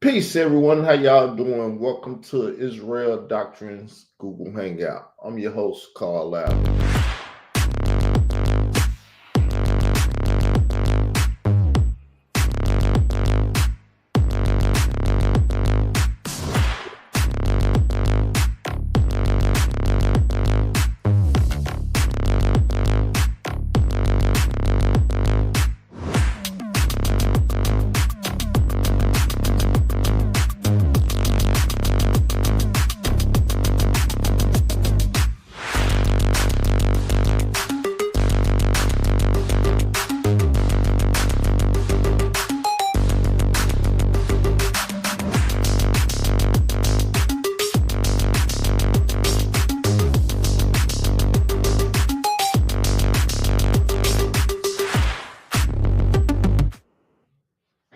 Peace, everyone. How y'all doing? Welcome to Israel Doctrines Google Hangout. I'm your host, Carl Lau.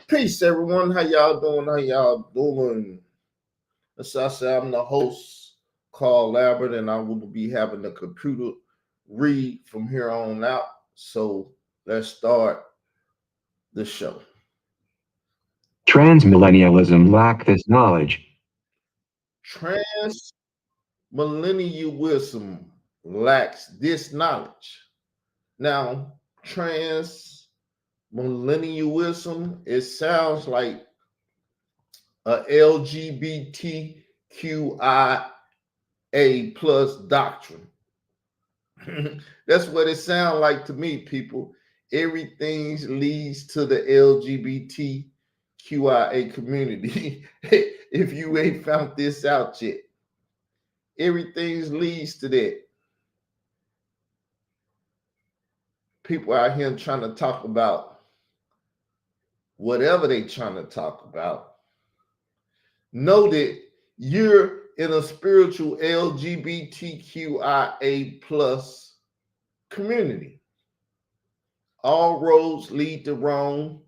Peace, everyone. How y'all doing? As I said, I'm the host, Carl Lambert, and I will be having the computer read from here on out. So let's start the show. Transmillennialism lack this knowledge. Transmillennialism lacks this knowledge. Now, transmillennialism, it sounds like a LGBTQIA plus doctrine. That's what it sounds like to me, people. Everything leads to the LGBTQIA community. If you ain't found this out yet, everything leads to that. People out here trying to talk about whatever they trying to talk about. Know that you're in a spiritual LGBTQIA plus community. All roads lead to Rome,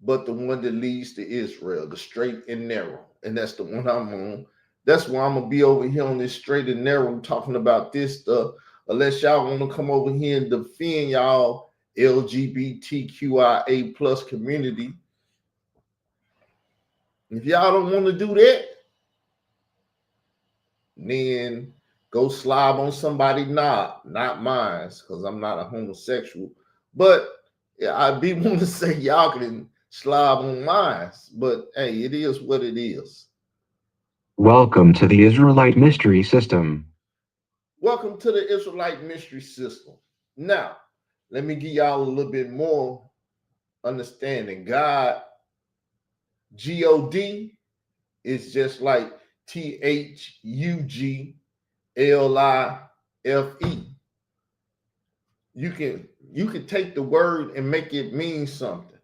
but the one that leads to Israel, the straight and narrow. And that's the one I'm on. That's why I'm going to be over here on this straight and narrow talking about this stuff. Unless y'all want to come over here and defend y'all LGBTQIA plus community. If y'all don't want to do that, then go slob on somebody's knob, not mine, because I'm not a homosexual. But yeah, I be want to say y'all can slob on mine. But hey, it is what it is. Welcome to the Israelite Mystery System. Welcome to the Israelite Mystery System. Now, let me give y'all a little bit more understanding. God, G-O-D, is just like Thuglife. You can take the word and make it mean something.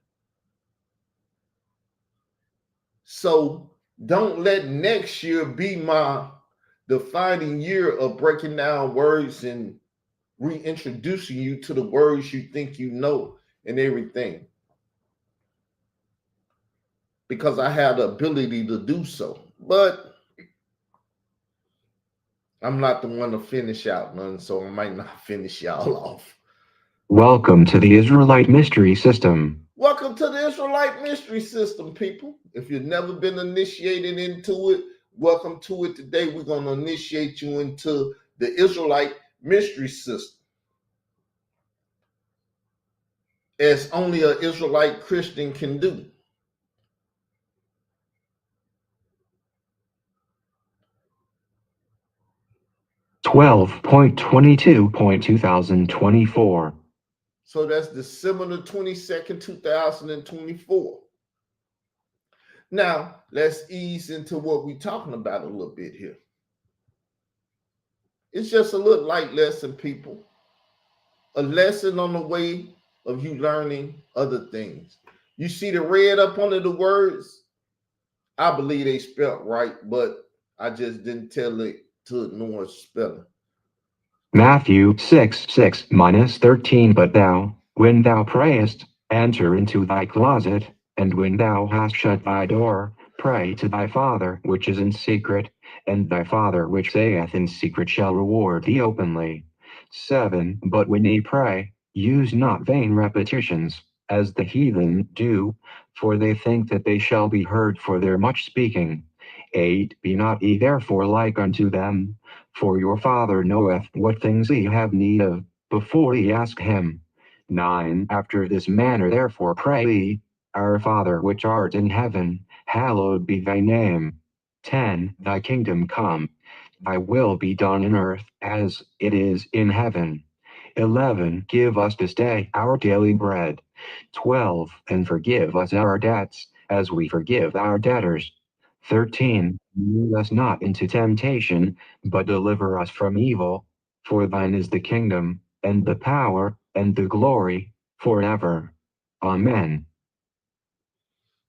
So don't let next year be my defining year of breaking down words and reintroducing you to the words you think you know and everything. Because I have the ability to do so. But I'm not the one to finish out none, so I might not finish y'all off. Welcome to the Israelite Mystery System. Welcome to the Israelite Mystery System, people. If you've never been initiated into it, welcome to it today. We're going to initiate you into the Israelite Mystery System. As only an Israelite Christian can do. .22.2024. So that's December the 22nd, 2024. Now, let's ease into what we're talking about a little bit here. It's just a little light lesson, people. A lesson on the way of you learning other things. You see the red up under the words? I believe they spelled right, but I just didn't tell it to ignore spelling. Matthew 6:6-13. But thou, when thou prayest, enter into thy closet, and when thou hast shut thy door, pray to thy Father which is in secret, and thy Father which saith in secret shall reward thee openly. 7. But when ye pray, use not vain repetitions, as the heathen do, for they think that they shall be heard for their much speaking. 8. Be not ye therefore like unto them, for your Father knoweth what things ye have need of, before ye ask him. 9. After this manner therefore pray ye, Our Father which art in heaven, hallowed be thy name. 10. Thy kingdom come, thy will be done in earth, as it is in heaven. 11. Give us this day our daily bread. 12. And forgive us our debts, as we forgive our debtors. 13. Lead us not into temptation, but deliver us from evil. For thine is the kingdom, and the power, and the glory, forever. Amen.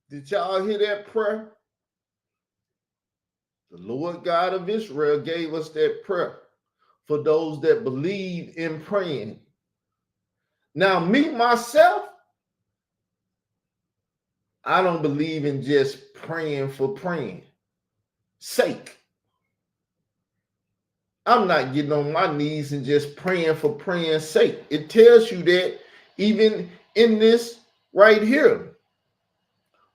Did y'all hear that prayer? The Lord God of Israel gave us that prayer for those that believe in praying. Now, me, myself, I don't believe in just praying for praying sake. I'm not getting on my knees and just praying for praying's sake. It tells you that even in this right here.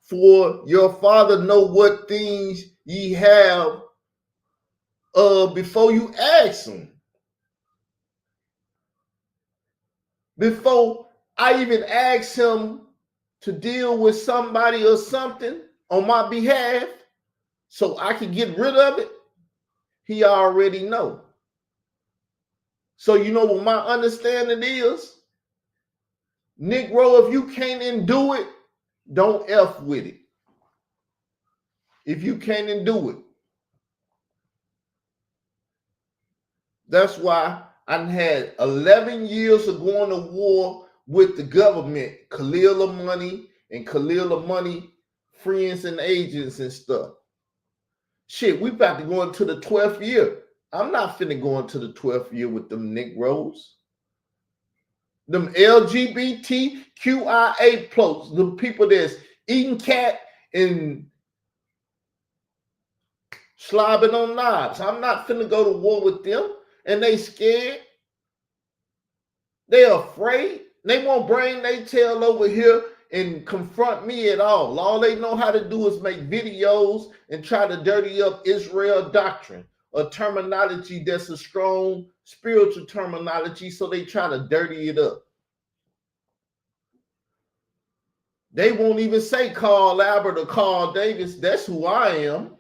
For your Father know what things ye have before you ask him. Before I even ask him to deal with somebody or something on my behalf so I can get rid of it, he already know. So you know what my understanding is? Negro, if you can't do it, don't F with it. If you can't do it. That's why I had 11 years of going to war with the government, Khalil Money and Khalil Money friends and agents and stuff. Shit, we about to go into the 12th year. I'm not finna go into the 12th year with them Negroes. Them LGBTQIA plus, the people that's eating cat and slobbing on knives. I'm not finna go to war with them. And they scared. They afraid. They won't bring their tail over here and confront me at all. All they know how to do is make videos and try to dirty up Israel doctrine, a terminology that's a strong spiritual terminology, so they try to dirty it up. They won't even say Carl Albert or Carl Davis. That's who I am.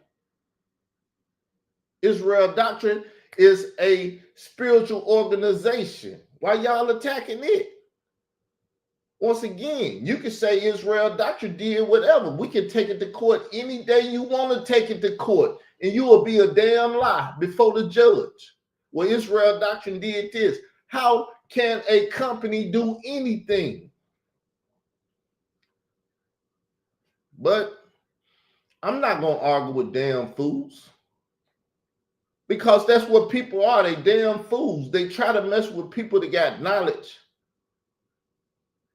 Israel Doctrine is a spiritual organization. Why y'all attacking it? Once again, you can say Israel Doctrine did whatever. We can take it to court any day you want to take it to court, and you will be a damn lie before the judge. Well, Israel Doctrine did this. How can a company do anything? But I'm not going to argue with damn fools. Because that's what people are. They damn fools. They try to mess with people that got knowledge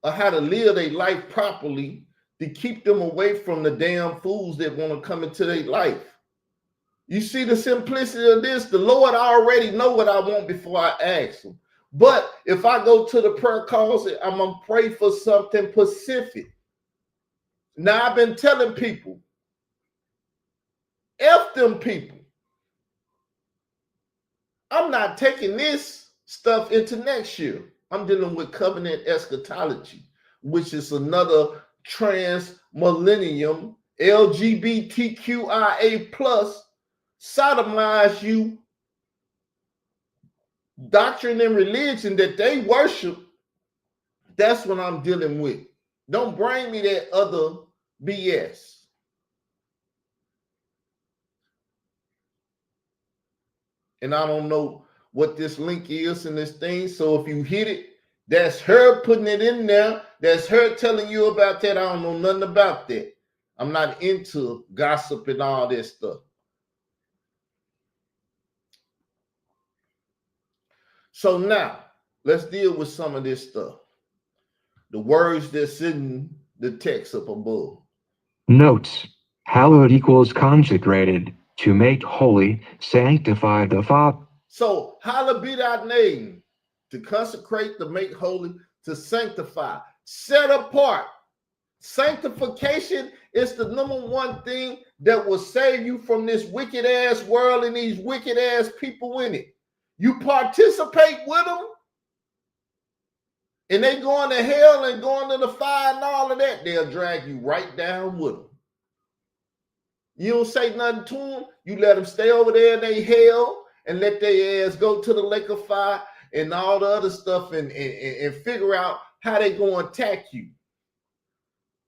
of how to live their life properly to keep them away from the damn fools that want to come into their life. You see the simplicity of this? The Lord already know what I want before I ask him. But if I go to the prayer closet, I'm going to pray for something specific. Now, I've been telling people, F them people. I'm not taking this stuff into next year. I'm dealing with covenant eschatology, which is another transmillennium, LGBTQIA plus, sodomize you doctrine and religion that they worship. That's what I'm dealing with. Don't bring me that other BS. And I don't know what this link is in this thing. So if you hit it, that's her putting it in there. That's her telling you about that. I don't know nothing about that. I'm not into gossip and all this stuff. So now, let's deal with some of this stuff. The words that's in the text up above. Notes. Hallowed equals consecrated, to make holy, sanctify the Father. So, hallowed be thy name, to consecrate, to make holy, to sanctify. set apart. Sanctification is the number one thing that will save you from this wicked ass world and these wicked ass people in it. You participate with them, and they going to hell and going to the fire and all of that, they'll drag you right down with them. You don't say nothing to them. You let them stay over there in their hell and let their ass go to the lake of fire and all the other stuff and figure out how they going to attack you.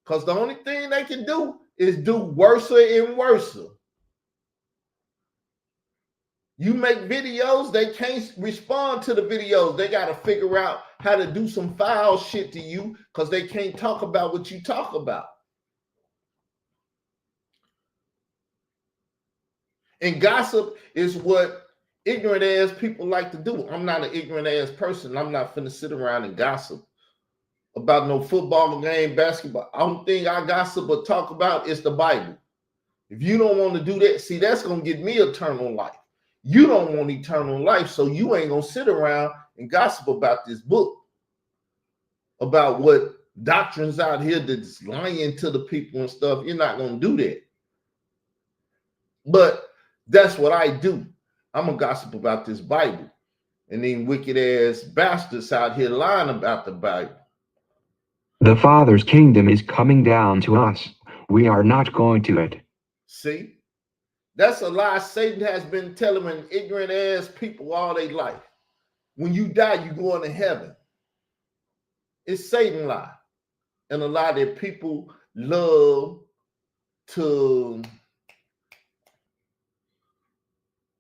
Because the only thing they can do is do worse and worse. You make videos, they can't respond to the videos. They got to figure out how to do some foul shit to you because they can't talk about what you talk about. And gossip is what ignorant ass people like to do. I'm not an ignorant ass person. I'm not finna sit around and gossip about no football game, basketball. Only thing I gossip or talk about is the Bible. If you don't want to do that, see, that's going to get me eternal life. You don't want eternal life, so you ain't going to sit around and gossip about this book, about what doctrines out here that's lying to the people and stuff. You're not going to do that. But that's what I do. I'm going to gossip about this Bible. And then wicked ass bastards out here lying about the Bible. The Father's kingdom is coming down to us. We are not going to it. See? That's a lie Satan has been telling ignorant ass people all their life. When you die, you go into heaven. It's Satan lie. And a lie that people love to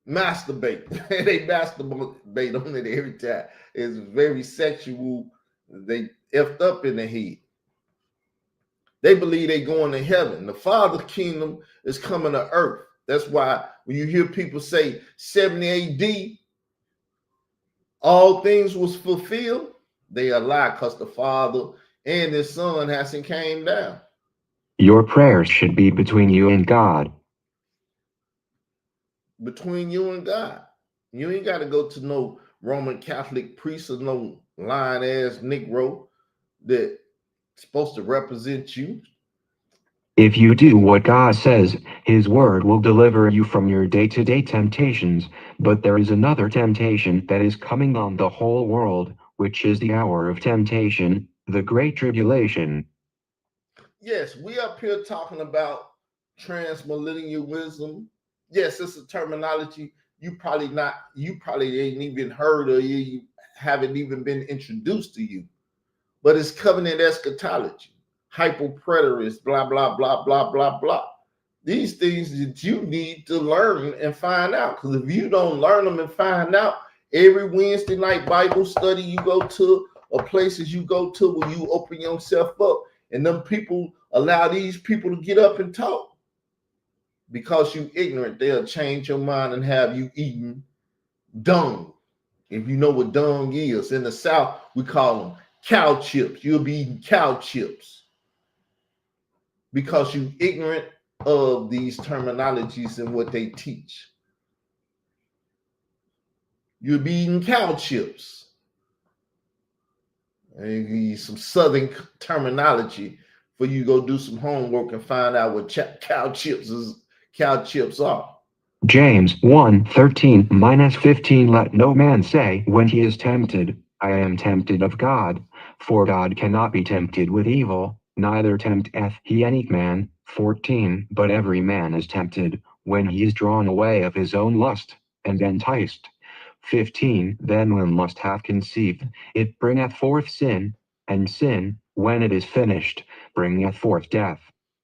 masturbate. They masturbate on it every time. It's very sexual. They effed up in the head. They believe they going to heaven. The Father's kingdom is coming to earth. That's why when you hear people say 70 AD, all things was fulfilled, they are lie because the Father and his Son hasn't came down. Your prayers should be between you and God. Between you and God. You ain't got to go to no Roman Catholic priest or no lying ass Negro that's supposed to represent you. If you do what God says, His word will deliver you from your day-to-day temptations. But there is another temptation that is coming on the whole world, which is the hour of temptation, the Great Tribulation. Yes, we up here talking about transmillennialism. Yes, it's a terminology you probably ain't even heard of, you haven't even been introduced to you. But it's covenant eschatology, hyperpreterist, blah, blah, blah, blah, blah, blah. These things that you need to learn and find out. Because if you don't learn them and find out, every Wednesday night Bible study you go to, or places you go to where you open yourself up, and them people allow these people to get up and talk. Because you ignorant, they'll change your mind and have you eating dung. If you know what dung is. In the South, we call them cow chips. You'll be eating cow chips because you ignorant of these terminologies and what they teach. You'll be eating cow chips. And some Southern terminology for you to go do some homework and find out what cow chips are. James 1:13-15. Let no man say when he is tempted, I am tempted of God. For God cannot be tempted with evil, neither tempteth he any man. 14. But every man is tempted, when he is drawn away of his own lust, and enticed. 15. Then when lust hath conceived, it bringeth forth sin, and sin, when it is finished, bringeth forth death.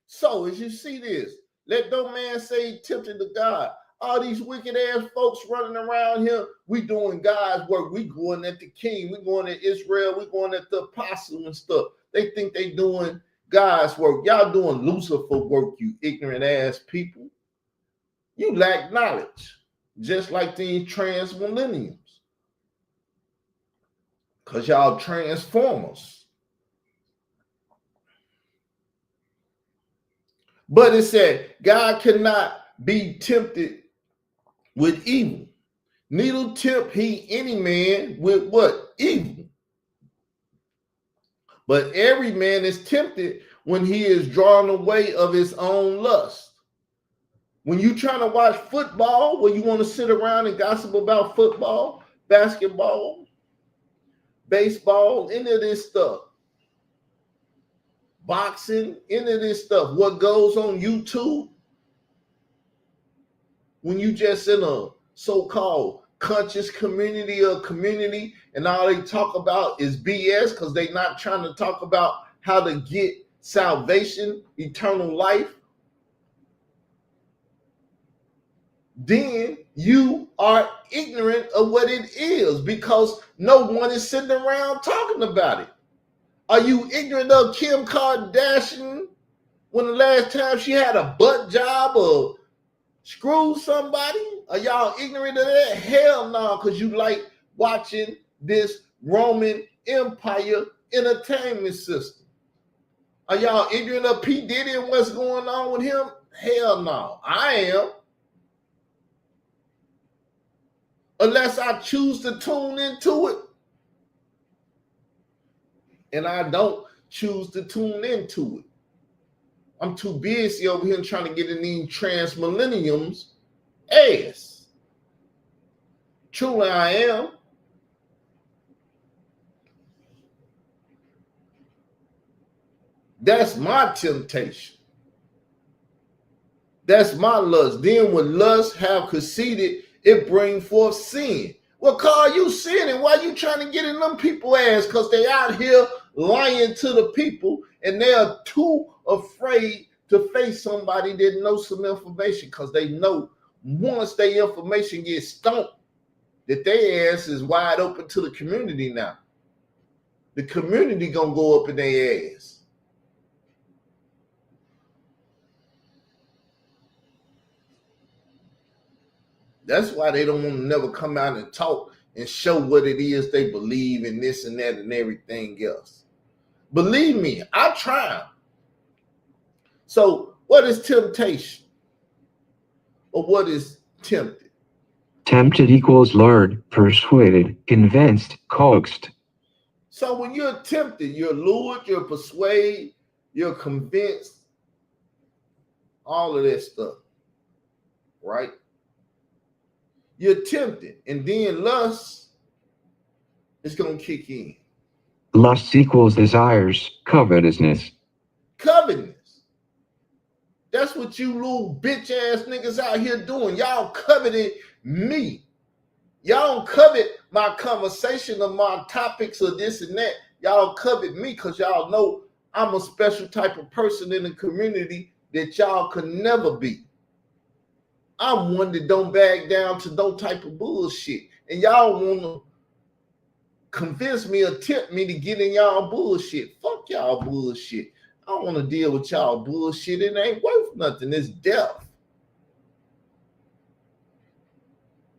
So as you see this, let no man say tempted to God. All these wicked ass folks running around here, we doing God's work. We going at the king. We going at Israel. We going at the apostle and stuff. They think they doing God's work. Y'all doing Lucifer work, you ignorant ass people. You lack knowledge, just like these transmillennials. Because y'all transformers. But it said, God cannot be tempted with evil. Neither tempt he any man with what? Evil. But every man is tempted when he is drawn away of his own lust. When you trying to watch football, where you want to sit around and gossip about football, basketball, baseball, any of this stuff, boxing, any of this stuff, what goes on YouTube, when you just in a so-called conscious community or community and all they talk about is BS because they not trying to talk about how to get salvation, eternal life, then you are ignorant of what it is because no one is sitting around talking about it. Are you ignorant of Kim Kardashian when the last time she had a butt job or screwed somebody? Are y'all ignorant of that? Hell no, because you like watching this Roman Empire entertainment system. Are y'all ignorant of P. Diddy and what's going on with him? Hell no, I am. Unless I choose to tune into it. And I don't choose to tune into it. I'm too busy over here trying to get in these Transmillennialism's ass. Truly I am. That's my temptation. That's my lust. Then when lust have conceded, it bring forth sin. Well, Carl, you sinning. Why you trying to get in them people ass? Because they out here lying to the people and they are too afraid to face somebody that knows some information because they know once their information gets stumped, that their ass is wide open to the community now. The community gonna go up in their ass. That's why they don't want to never come out and talk and show what it is they believe in, this and that and everything else. Believe me, I try. So what is temptation? Or what is tempted? Tempted equals lured, persuaded, convinced, coaxed. So when you're tempted, you're lured, you're persuaded, you're convinced, all of that stuff, right? You're tempted, and then lust is going to kick in. Lust equals desires, covetousness. Covetousness. That's what you little bitch ass niggas out here doing. Y'all coveting me. Y'all don't covet my conversation or my topics or this and that. Y'all covet me because y'all know I'm a special type of person in the community that y'all could never be. I'm one that don't back down to no type of bullshit. And y'all want to convince me or tempt me to get in y'all bullshit. Fuck y'all bullshit. I don't want to deal with y'all bullshit. It ain't worth nothing. It's death.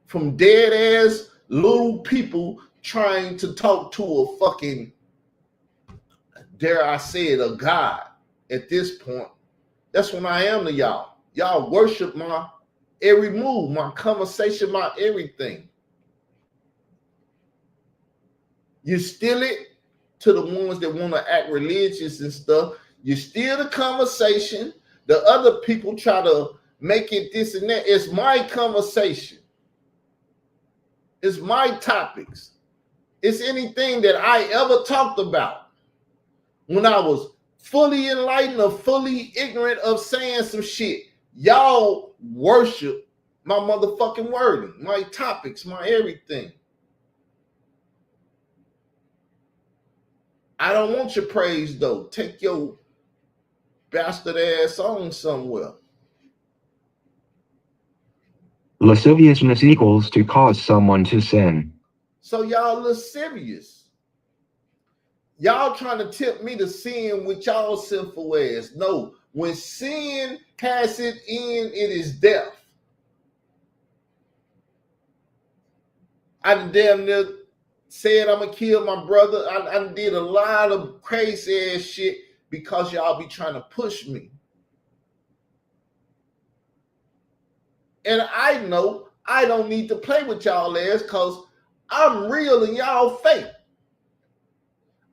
From dead ass little people trying to talk to a fucking, dare I say it, a God at this point. That's what I am to y'all. Y'all worship my every move, my conversation, my everything. You steal it to the ones that want to act religious and stuff. You steal the conversation. The other people try to make it this and that. It's my conversation. It's my topics. It's anything that I ever talked about when I was fully enlightened or fully ignorant of saying some shit. Y'all worship my motherfucking wording, my topics, my everything. I don't want your praise though. Take your bastard ass on somewhere. Lasciviousness equals to cause someone to sin. So y'all lascivious. Y'all trying to tempt me to sin with y'all sinful ass. No, when sin has it in, it is death. I damn near said I'm gonna kill my brother. I did a lot of crazy ass shit because y'all be trying to push me. And I know I don't need to play with y'all ass because I'm real and y'all fake.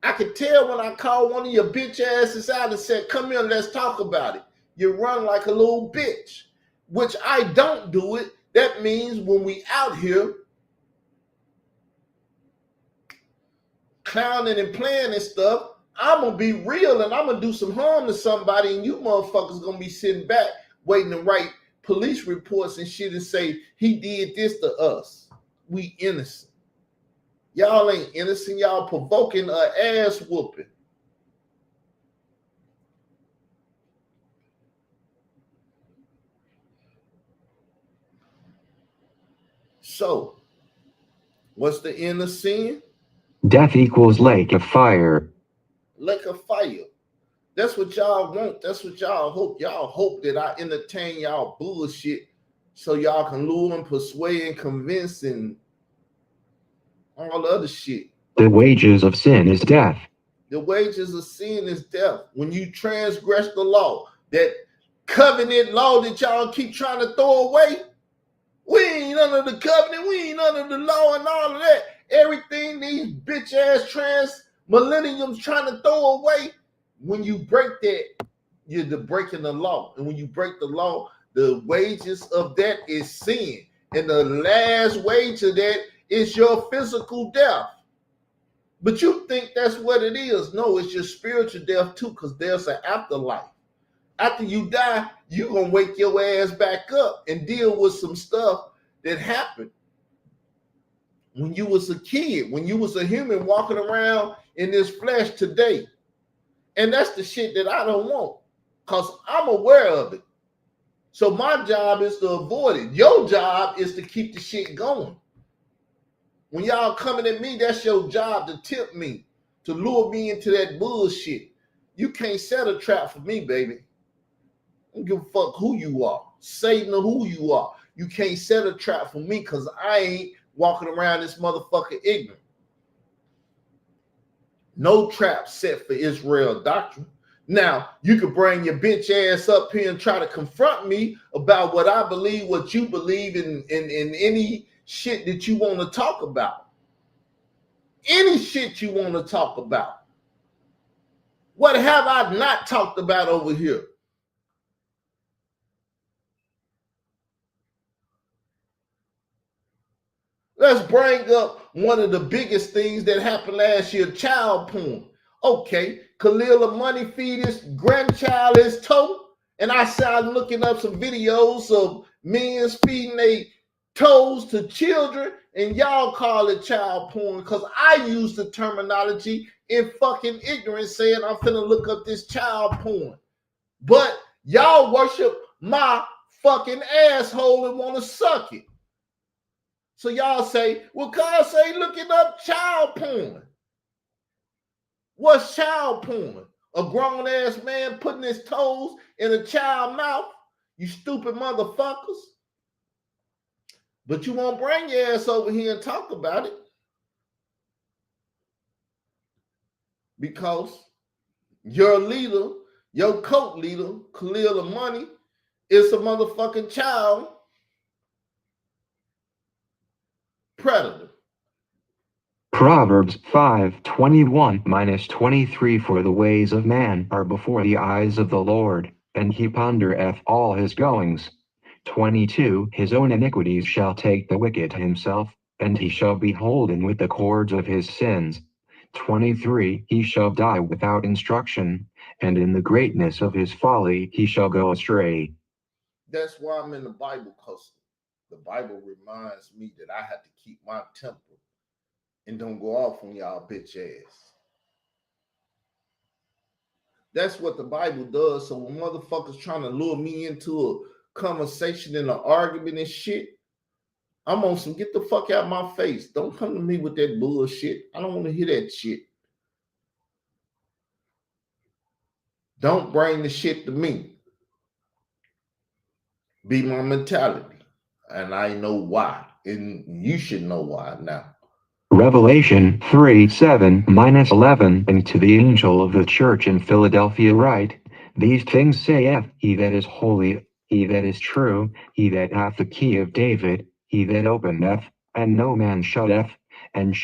I could tell when I call one of your bitch asses out and said, come here, let's talk about it. You run like a little bitch, which I don't do it. That means when we out here clowning and playing and stuff, I'm going to be real and I'm going to do some harm to somebody, and you motherfuckers going to be sitting back waiting to write police reports and shit and say, he did this to us. We innocent. Y'all ain't innocent. Y'all provoking an ass whooping. So, what's the end of sin? Death equals lake of fire. Lake of fire. That's what y'all want. That's what y'all hope. Y'all hope that I entertain y'all bullshit so y'all can lure and persuade and convince and all the other shit. The wages of sin is death. The wages of sin is death. When you transgress the law, that covenant law that y'all keep trying to throw away, we ain't under the covenant, we ain't under the law and all of that. Everything these bitch ass transmillennials trying to throw away, when you break that, you're breaking the law. And when you break the law, the wages of that is sin. And the last wage of that is your physical death. But you think that's what it is. No, it's your spiritual death too, because there's an afterlife. After you die, you're going to wake your ass back up and deal with some stuff that happened when you was a kid, when you was a human walking around in this flesh today. And that's the shit that I don't want, because I'm aware of it. So my job is to avoid it. Your job is to keep the shit going. When y'all coming at me, that's your job, to tip me, to lure me into that bullshit. You can't set a trap for me, baby. I don't give a fuck who you are, Satan or who you are. You can't set a trap for me, because I ain't walking around this motherfucker ignorant. No trap set for Israel doctrine. Now, you could bring your bitch ass up here and try to confront me about what I believe, what you believe in any shit that you want to talk about. Any shit you want to talk about. What have I not talked about over here? Let's bring up one of the biggest things that happened last year, child porn. Okay, Khalil of money feed his grandchild his toe. And I started looking up some videos of men feeding their toes to children, and y'all call it child porn, because I use the terminology in fucking ignorance, saying I'm finna look up this child porn. But y'all worship my fucking asshole and want to suck it. So y'all say, well, God say looking up child porn. What's child porn? A grown ass man putting his toes in a child's mouth? You stupid motherfuckers. But you won't bring your ass over here and talk about it, because your leader, your cult leader, Khalil of money, is a motherfucking child predator. Proverbs 5:21-23 For the ways of man are before the eyes of the Lord, and he pondereth all his goings. 22 His own iniquities shall take the wicked himself, and he shall be holden with the cords of his sins. 23 He shall die without instruction, and in the greatness of his folly he shall go astray. That's why I'm in the Bible, because the Bible reminds me that I have to keep my temper and don't go off on y'all bitch ass. That's what the Bible does. So when motherfuckers trying to lure me into a conversation and an argument and shit, I'm on some get the fuck out of my face. Don't come to me with that bullshit. I don't want to hear that shit. Don't bring the shit to me. Be my mentality. And I know why. And you should know why now. Revelation 3:7-11 And to the angel of the church in Philadelphia write, These things saith he that is holy, he that is true, he that hath the key of David, he that openeth, and no man shutteth, and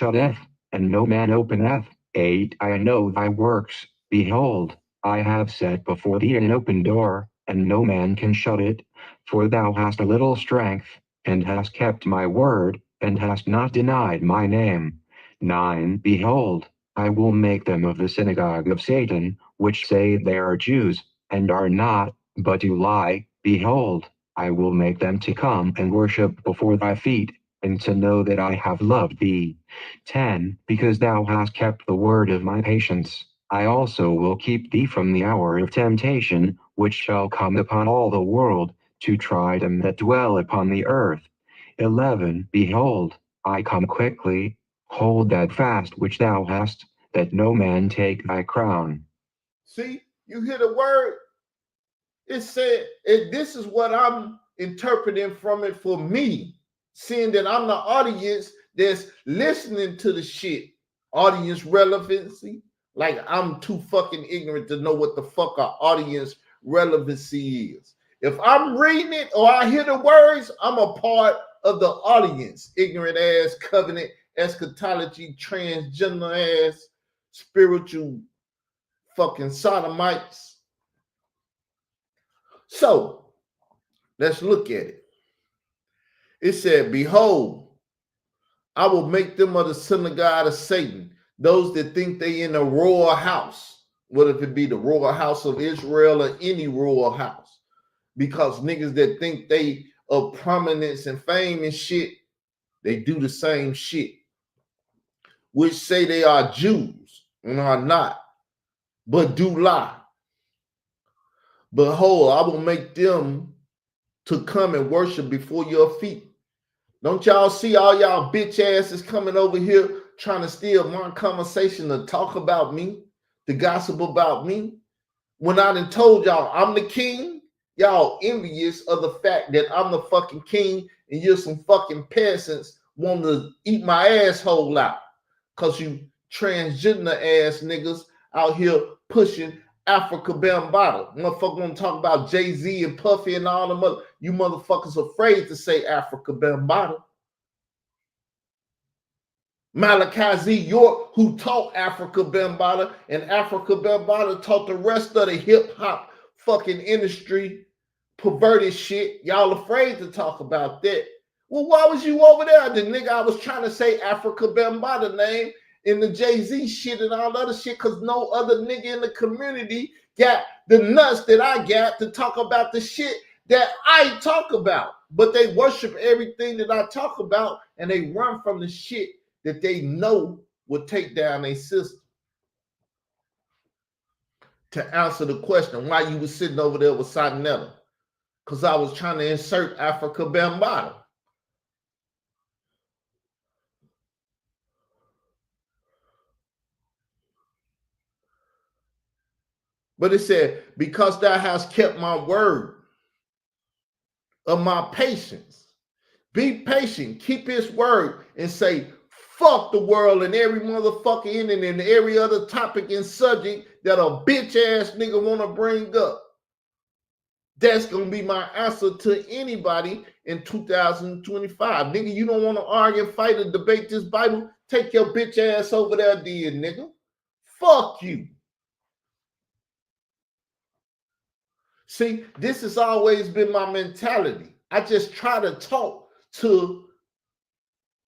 no man openeth, 8. I know thy works. Behold, I have set before thee an open door, and no man can shut it. For thou hast a little strength, and hast kept my word, and hast not denied my name. 9. Behold, I will make them of the synagogue of Satan, which say they are Jews, and are not, but do lie. Behold, I will make them to come and worship before thy feet, and to know that I have loved thee. 10. Because thou hast kept the word of my patience, I also will keep thee from the hour of temptation, which shall come upon all the world, to try them that dwell upon the earth. 11. Behold, I come quickly. Hold that fast which thou hast, that no man take thy crown. See, you hear the word? It said, this is what I'm interpreting from it for me, seeing that I'm the audience that's listening to the shit. Audience relevancy. Like, I'm too fucking ignorant to know what the fuck our audience relevancy is. If I'm reading it or I hear the words, I'm a part of the audience. Ignorant ass, covenant, eschatology, transgender ass, spiritual fucking sodomites. So let's look at it. It said, behold, I will make them of the synagogue of Satan, those that think they in a royal house, whether it be the royal house of Israel or any royal house. Because niggas that think they of prominence and fame and shit, they do the same shit. Which say they are Jews and are not, but do lie. Behold, I will make them to come and worship before your feet. Don't y'all see all y'all bitch asses coming over here trying to steal my conversation to talk about me, to gossip about me? When I done told y'all I'm the king, y'all envious of the fact that I'm the fucking king and you're some fucking peasants want to eat my asshole out. Cause you transgender ass niggas out here pushing Africa Bambaataa. Motherfucker want to talk about Jay-Z and Puffy and all them other. You motherfuckers afraid to say Africa Bambaataa. Malachi Z. York, who taught Africa Bambaataa, and Africa Bambaataa taught the rest of the hip-hop fucking industry perverted shit. Y'all afraid to talk about that. Well, why was you over there? The nigga I was trying to say Africa Bambaataa name in the Jay-Z shit and all other shit because no other nigga in the community got the nuts that I got to talk about the shit that I talk about. But they worship everything that I talk about and they run from the shit that they know will take down their system. To answer the question, why you was sitting over there with Satinella? Because I was trying to insert Africa Bambaataa. But it said, because thou hast kept my word of my patience. Be patient, keep his word, and say, fuck the world and every motherfucker in it and every other topic and subject that a bitch ass nigga want to bring up. That's going to be my answer to anybody in 2025. Nigga, you don't want to argue, fight, or debate this Bible? Take your bitch ass over there, dear nigga. Fuck you. See, this has always been my mentality. I just try to talk to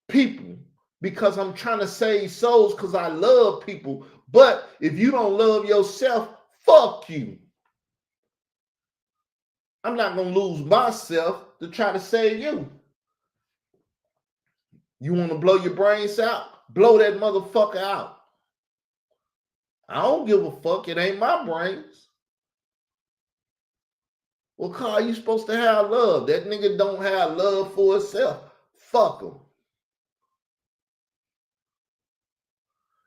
people because I'm trying to save souls because I love people. But if you don't love yourself, fuck you. I'm not going to lose myself to try to save you. You want to blow your brains out? Blow that motherfucker out. I don't give a fuck. It ain't my brains. Well, Carl, you supposed to have love. That nigga don't have love for himself. Fuck him.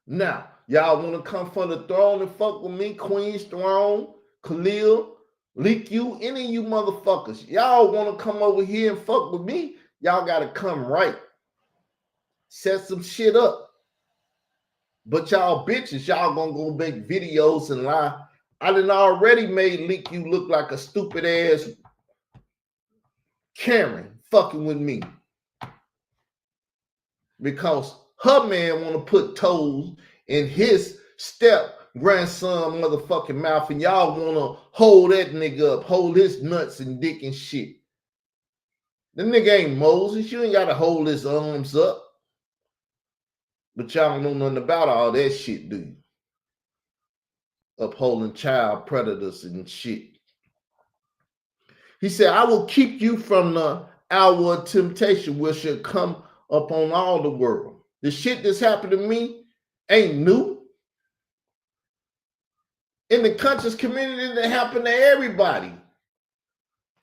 Now, y'all want to come from the throne and fuck with me? Queen's Throne, Khalil, Leak you, any of you motherfuckers. Y'all want to come over here and fuck with me? Y'all got to come right. Set some shit up. But y'all bitches, y'all gonna go make videos and lie. I done already made Leak you look like a stupid ass Karen fucking with me. Because her man want to put toes in his step grandson motherfucking mouth, and y'all wanna hold that nigga up, hold his nuts and dick and shit. The nigga ain't Moses. You ain't gotta hold his arms up. But y'all don't know nothing about all that shit, do you? Upholding child predators and shit. He said, I will keep you from the hour of temptation which shall come upon all the world. The shit that's happened to me ain't new. In the conscious community, that happened to everybody.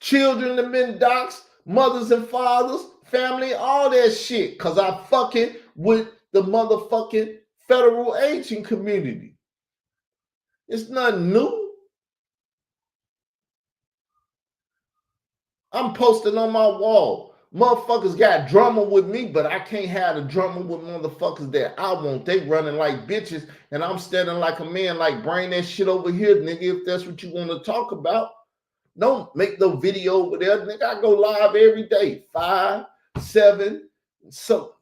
Children have been doxxed, mothers and fathers, family, all that shit. Cause I fucking with the motherfucking federal agent community. It's nothing new. I'm posting on my wall. Motherfuckers got drama with me, but I can't have the drama with motherfuckers that I want. They running like bitches, and I'm standing like a man, like bring that shit over here, nigga, if that's what you want to talk about. Don't make no video over there, nigga. I go live every day, 5, 7. So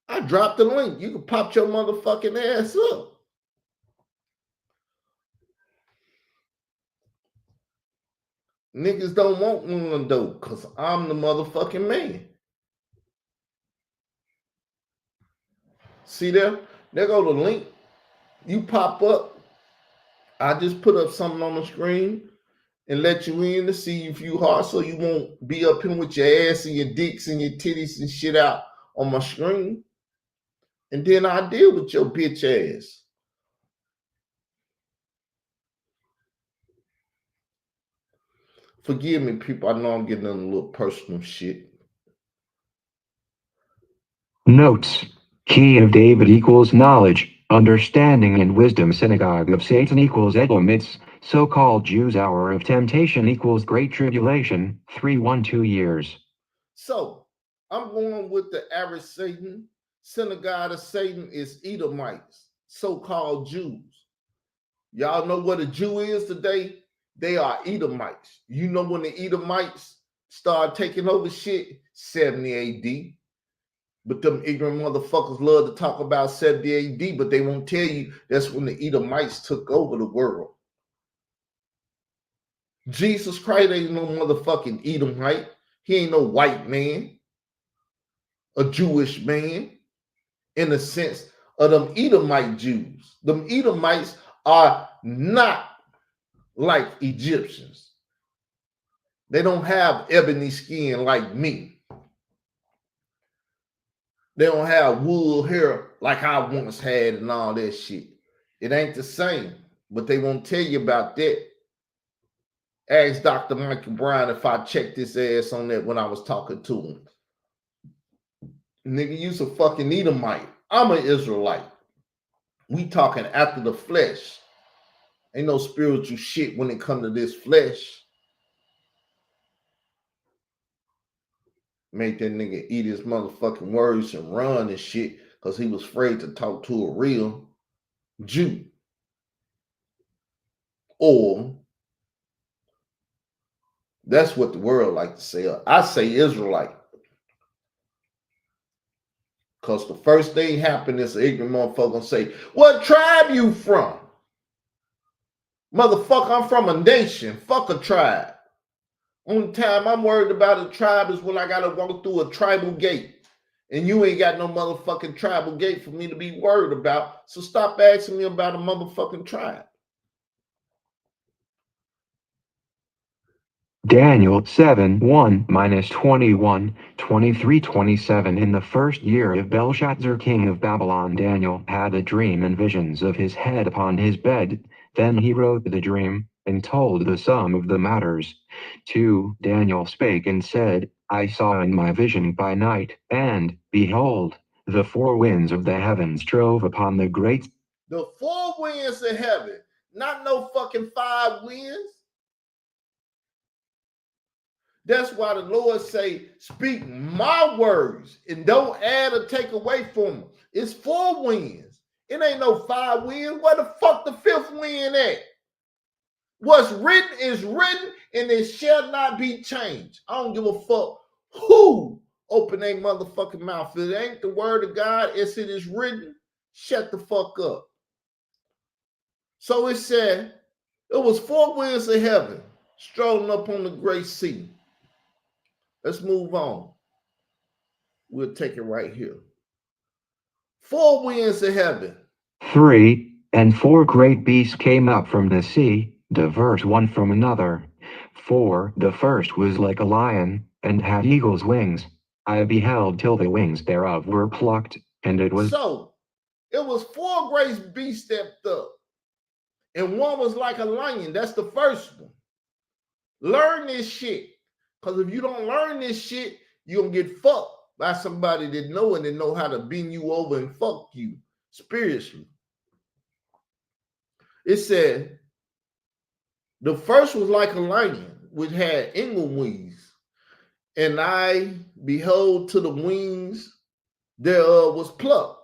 I dropped the link. You can pop your motherfucking ass up. Niggas don't want one though, because I'm the motherfucking man. See there? There go the link. You pop up. I just put up something on the screen and let you in to see if you hard, so you won't be up here with your ass and your dicks and your titties and shit out on my screen. And then I deal with your bitch ass. Forgive me, people. I know I'm getting into a little personal shit. Notes. Key of David equals knowledge, understanding and wisdom. Synagogue of Satan equals Edomites. So-called Jews' hour of temptation equals Great Tribulation, 312 years. So I'm going with the average Satan. Synagogue of Satan is Edomites, so-called Jews. Y'all know what a Jew is today? They are Edomites. You know when the Edomites start taking over shit? 70 AD. But them ignorant motherfuckers love to talk about 70 AD, but they won't tell you that's when the Edomites took over the world. Jesus Christ ain't no motherfucking Edomite. He ain't no white man, a Jewish man, in the sense of them Edomite Jews. Them Edomites are not like Egyptians. They don't have ebony skin like me. They don't have wool hair like I once had and all that shit. It ain't the same, but they won't tell you about that. Ask Dr. Michael Brown if I checked his ass on that when I was talking to him. Nigga, you's a fucking Edomite. I'm an Israelite. We talking after the flesh. Ain't no spiritual shit when it come to this flesh. Make that nigga eat his motherfucking words and run and shit because he was afraid to talk to a real Jew. Or that's what the world like to say. I say Israelite. Because the first thing happened is an ignorant motherfucker gonna say, what tribe you from? Motherfucker, I'm from a nation. Fuck a tribe. Only time I'm worried about a tribe is when I gotta walk through a tribal gate. And you ain't got no motherfucking tribal gate for me to be worried about. So stop asking me about a motherfucking tribe. Daniel 7:1 -21, 23-27. In the first year of Belshazzar king of Babylon, Daniel had a dream and visions of his head upon his bed. Then he wrote the dream, and told the sum of the matters. 2. Daniel spake and said, I saw in my vision by night, and, behold, the four winds of the heavens drove upon the great... The four winds of heaven, not no fucking 5 winds. That's why the Lord say, speak my words and don't add or take away from them. It's 4 winds. It ain't no 5 winds. Where the fuck the 5th wind at? What's written is written and it shall not be changed. I don't give a fuck who open their motherfucking mouth. If it ain't the word of God as it is written, shut the fuck up. So it said, it was four winds of heaven strolling up on the great sea. Let's move on. We'll take it right here. Four winds of heaven. 3. And 4 great beasts came up from the sea, diverse one from another. 4. The first was like a lion, and had eagle's wings. I beheld till the wings thereof were plucked, and it was. So it was four great beasts stepped up, and one was like a lion. That's the first one. Learn this shit. Because if you don't learn this shit, you're going to get fucked by somebody that know and know how to bend you over and fuck you spiritually. It said, the first was like a lion, which had eagle wings. And I behold to the wings thereof was plucked.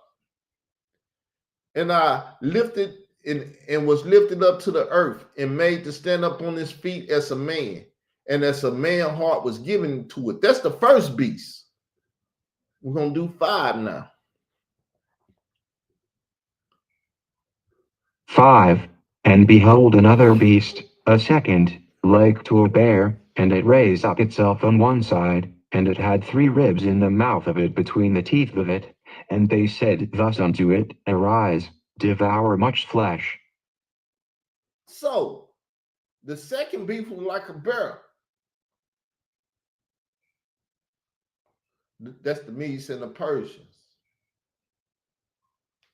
And I lifted and was lifted up to the earth and made to stand up on his feet as a man. And as a man heart was given to it. That's the first beast. We're going to do 5 now. 5. And behold another beast, a second, like to a bear, and it raised up itself on one side, and it had 3 ribs in the mouth of it between the teeth of it. And they said thus unto it, Arise, devour much flesh. So, the second beast was like a bear. That's the Medes and the Persians.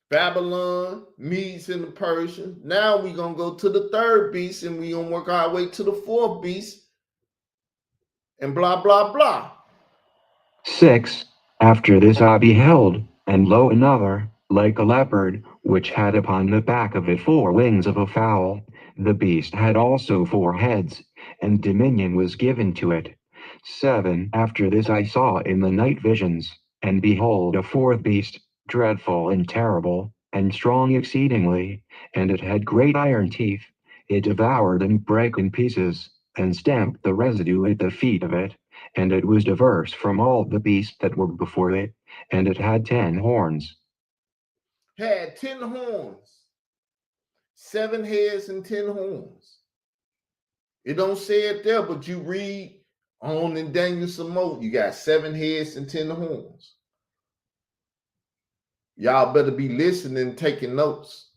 Babylon, Medes and the Persians. Now we're going to go to the third beast and we're going to work our way to the fourth beast and blah, blah, blah. 6. After this I beheld, and lo another, like a leopard, which had upon the back of it 4 wings of a fowl. The beast had also 4 heads, and dominion was given to it. 7. After this I saw in the night visions, and behold a 4th beast, dreadful and terrible, and strong exceedingly, and it had great iron teeth. It devoured and brake in pieces, and stamped the residue at the feet of it. And it was diverse from all the beasts that were before it, and it had 10 horns. Had 10 horns, 7 heads and 10 horns. It don't say it there, but you read on in Daniel some more. You got 7 heads and 10 horns. Y'all better be listening, taking notes.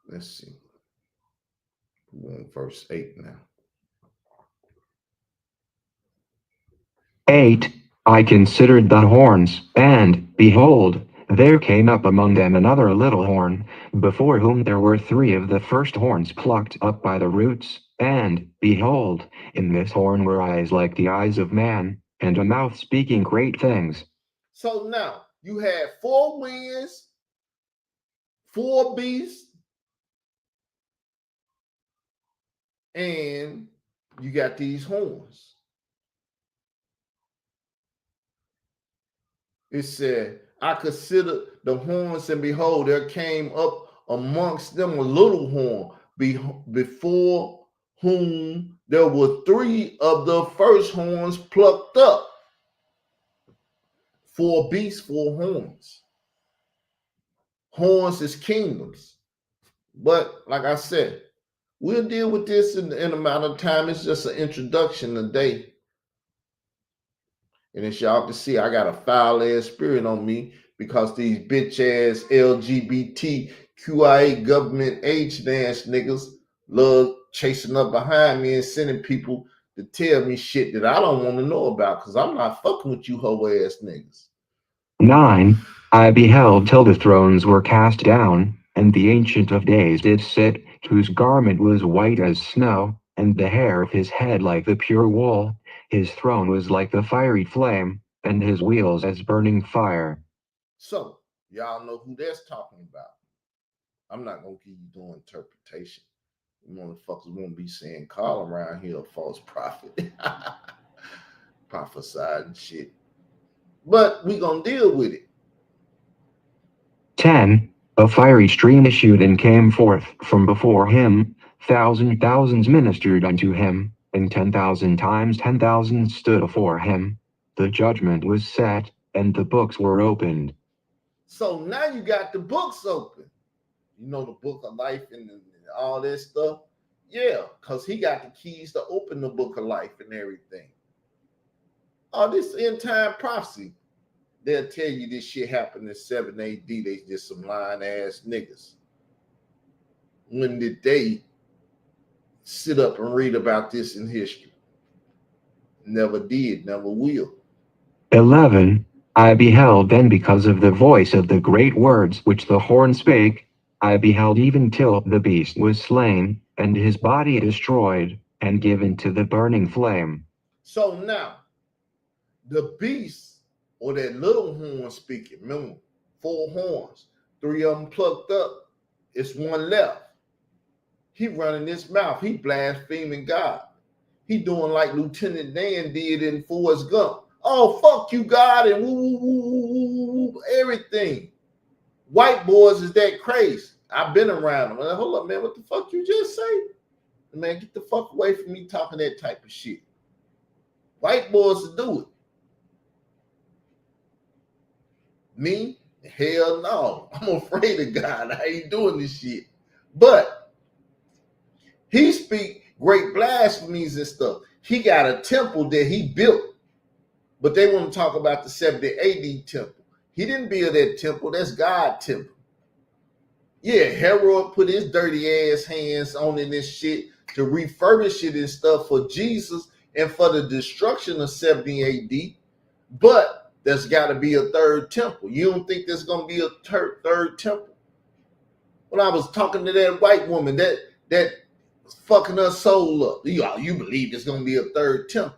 Let's see. We're on verse 8 now. 8. I considered the horns, and, behold, there came up among them another little horn, before whom there were 3 of the first horns plucked up by the roots, and, behold, in this horn were eyes like the eyes of man, and a mouth speaking great things. So now, you had 4 winds, 4 beasts, and you got these horns. It said, I considered the horns, and behold, there came up amongst them a little horn, before whom there were 3 of the first horns plucked up. 4 beasts, 4 horns. Horns is kingdoms. But like I said, we'll deal with this in an amount of time. It's just an introduction today. And as y'all can see, I got a foul ass spirit on me because these bitch ass LGBTQIA government age dance niggas love chasing up behind me and sending people to tell me shit that I don't want to know about because I'm not fucking with you hoe ass niggas. 9. I beheld till the thrones were cast down, and the Ancient of Days did sit, whose garment was white as snow, and the hair of his head like the pure wool. His throne was like the fiery flame, and his wheels as burning fire. So, y'all know who that's talking about. I'm not going to give you no interpretation. You motherfuckers won't be saying call around here a false prophet. Prophesied and shit. But we going to deal with it. 10. A fiery stream issued and came forth from before him. Thousands ministered unto him, and 10,000 times 10,000 stood before him. The judgment was set, and the books were opened. So now you got the books open. You know, the book of life and all this stuff. Yeah, because he got the keys to open the book of life and everything. All this end time prophecy. They'll tell you this shit happened in 7 AD. They just some lying ass niggas. When did they sit up and read about this in history? Never did, never will. 11. I beheld then because of the voice of the great words which the horn spake, I beheld even till the beast was slain, and his body destroyed, and given to the burning flame. So now, the beast, or that little horn speaking, remember, 4 horns, 3 of them plucked up, it's 1 left. He running his mouth, he blaspheming God. He doing like Lieutenant Dan did in Forrest Gump. Oh, fuck you, God, and woo, woo, woo, woo, woo, everything. White boys is that crazy. I've been around them. Like, hold up, man, what the fuck you just say? Man, get the fuck away from me talking that type of shit. White boys to do it. Me? Hell no. I'm afraid of God. I ain't doing this shit. But he speak great blasphemies and stuff. He got a temple that he built. But they want to talk about the 70 AD temple. He didn't build that temple. That's God's temple. Yeah, Herod put his dirty ass hands on in this shit to refurbish it and stuff for Jesus and for the destruction of 70 AD. But there's got to be a 3rd temple. You don't think there's going to be a 3rd temple? When I was talking to that white woman, that was fucking her soul up. You believe there's going to be a 3rd temple?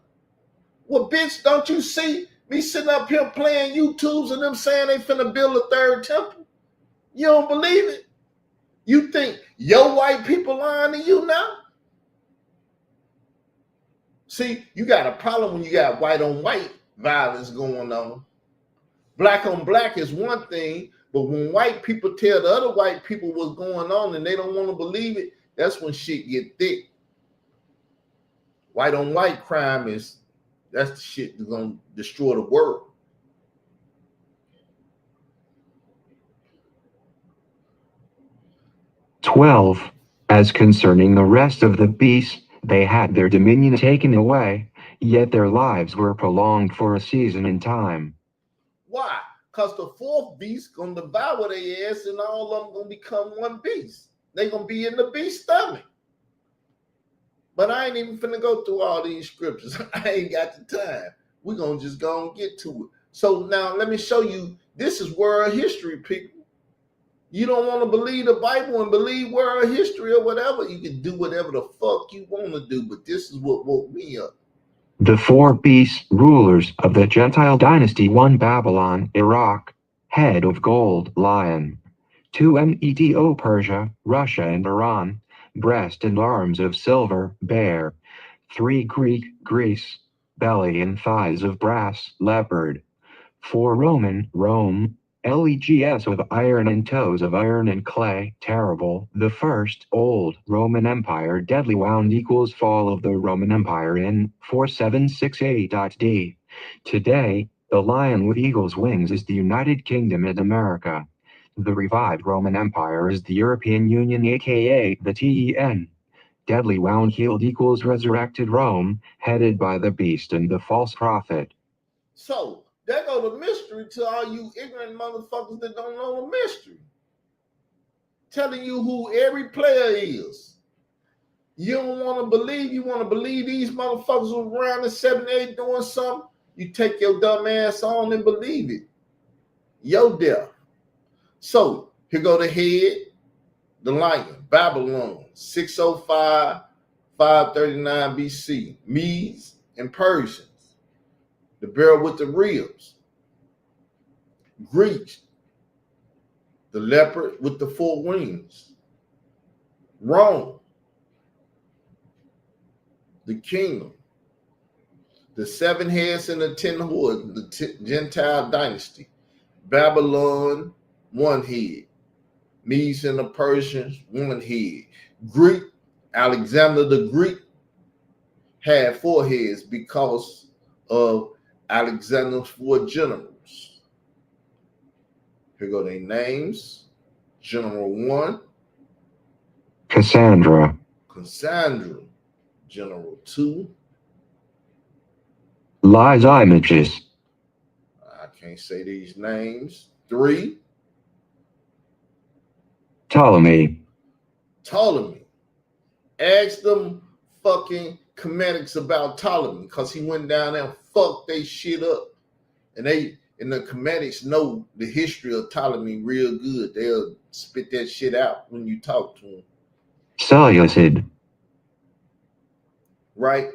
Well, bitch, don't you see me sitting up here playing YouTubes and them saying they finna build a 3rd temple? You don't believe it? You think your white people lying to you now? See, you got a problem when you got white on white violence going on. Black on black is one thing, but when white people tell the other white people what's going on and they don't want to believe it, that's when shit get thick. White on white crime that's the shit that's gonna destroy the world. "12. As concerning the rest of the beasts, they had their dominion taken away, yet their lives were prolonged for a season in time." Why? Because the 4th beast gonna devour their ass and all of them gonna become one beast. They gonna be in the beast stomach. But I ain't even finna go through all these scriptures. I ain't got the time. We're gonna just go and get to it. So now let me show you, this is world history, people. You don't want to believe the Bible and believe world history or whatever, you can do whatever the fuck you want to do, but this is what woke me up. The 4 beasts, rulers of the Gentile dynasty: 1 Babylon, Iraq, head of gold, lion; 2 Medo Persia, Russia and Iran, breast and arms of silver, bear; 3 Greek, Greece, belly and thighs of brass, leopard; 4 Roman, Rome, legs of iron and toes of iron and clay, terrible; the first, old Roman Empire, deadly wound equals fall of the Roman Empire in 4768 Today, the lion with eagle's wings is the United Kingdom and America. The revived Roman Empire is the European Union, aka the TEN. Deadly wound healed equals resurrected Rome, headed by the beast and the false prophet. So there go the mystery to all you ignorant motherfuckers that don't know the mystery. Telling you who every player is. You don't want to believe, you want to believe these motherfuckers were around in 78 doing something, you take your dumb ass on and believe it. Yo death. So here go the head, the lion, Babylon, 605, 539 BC, Medes and Persians, the bear with the ribs, Greeks, the leopard with the 4 wings, Rome, the kingdom, the 7 heads and the 10 horns, the Gentile dynasty, Babylon, 1 head, Medes and the Persians, 1 head, Greek, Alexander the Greek, had foreheads because of Alexander's 4 generals. Here go their names. General 1, Cassandra. Cassandra. General 2, Lysimachus. I can't say these names. 3, Ptolemy. Ptolemy. Ask them fucking Comedics about Ptolemy, because he went down there and fucked they shit up. And the Comedics know the history of Ptolemy real good. They'll spit that shit out when you talk to them. Seleucid. Right?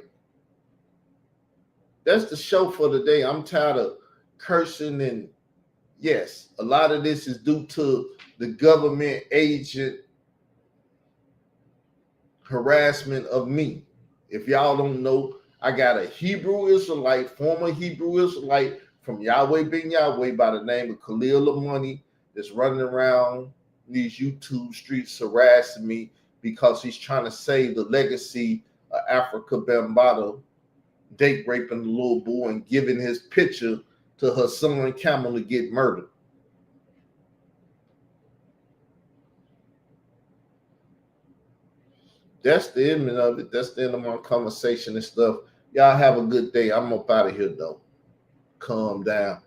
That's the show for today. I'm tired of cursing, and yes, a lot of this is due to the government agent harassment of me. If y'all don't know, I got a Hebrew Israelite, former Hebrew Israelite from Yahweh Ben Yahweh by the name of Khalil Lamoni that's running around these YouTube streets harassing me because he's trying to save the legacy of Africa Bambaataa date raping the little boy and giving his picture to her son Camel to get murdered. That's the end of it. That's the end of my conversation and stuff. Y'all have a good day. I'm up out of here though. Calm down.